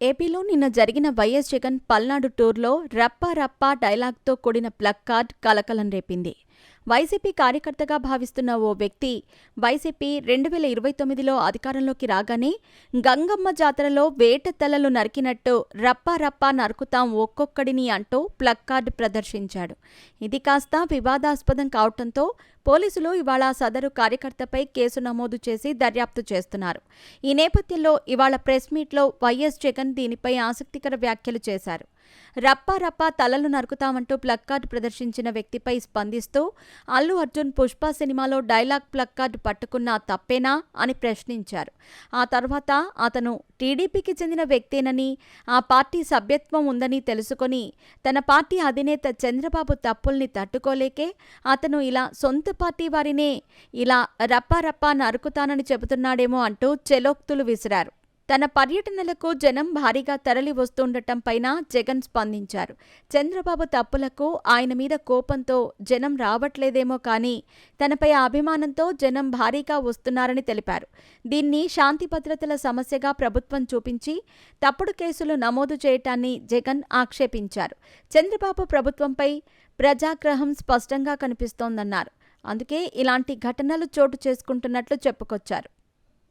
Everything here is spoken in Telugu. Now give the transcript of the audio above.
ఏపీలో నిన్న జరిగిన వైఎస్ జగన్ పల్నాడు టూర్లో రప్పా రప్పా డైలాగ్తో కూడిన ప్లగ్ కార్డ్ కలకలం రేపింది. వైసీపీ కార్యకర్తగా భావిస్తున్న ఓ వ్యక్తి వైసీపీ 2029లో అధికారంలోకి రాగానే గంగమ్మ జాతరలో వేట తలలు నరికినట్టు రప్పా రప్పా నరుకుతాం ఒక్కొక్కడిని అంటూ ప్లగ్ కార్డు ప్రదర్శించాడు. ఇది కాస్త వివాదాస్పదం కావటంతో పోలీసులు ఇవాళ సదరు కార్యకర్తపై కేసు నమోదు చేసి దర్యాప్తు చేస్తున్నారు. ఈ నేపథ్యంలో ఇవాళ ప్రెస్ మీట్లో వైఎస్ జగన్ దీనిపై ఆసక్తికర వ్యాఖ్యలు చేశారు. రప్పా రప్పా తలలు నరుకుతామంటూ ప్లగ్ కార్డు ప్రదర్శించిన వ్యక్తిపై స్పందిస్తూ అల్లు అర్జున్ పుష్ప సినిమాలో డైలాగ్ ప్లగ్ కార్డు పట్టుకున్నా తప్పేనా అని ప్రశ్నించారు. ఆ తర్వాత అతను టీడీపీకి చెందిన వ్యక్తేనని, ఆ పార్టీ సభ్యత్వం ఉందని తెలుసుకొని తన పార్టీ అధినేత చంద్రబాబు తప్పుల్ని తట్టుకోలేకే అతను ఇలా సొంత పార్టీ వారినే ఇలా రప్పా రప్పా నరుకుతానని చెబుతున్నాడేమో అంటూ చెలోక్తులు విసిరారు. తన పర్యటనలకు జనం భారీగా తరలి వస్తుండటంపైన జగన్ స్పందించారు. చంద్రబాబు తప్పులకు ఆయన మీద కోపంతో జనం రావట్లేదేమో కానీ తనపై అభిమానంతో జనం భారీగా వస్తున్నారని తెలిపారు. దీన్ని శాంతి భద్రతల సమస్యగా ప్రభుత్వం చూపించి తప్పుడు కేసులు నమోదు చేయటాన్ని జగన్ ఆక్షేపించారు. చంద్రబాబు ప్రభుత్వంపై ప్రజాగ్రహం స్పష్టంగా కనిపిస్తోందన్నారు. అందుకే ఇలాంటి ఘటనలు చోటు చేసుకుంటున్నట్లు చెప్పుకొచ్చారు.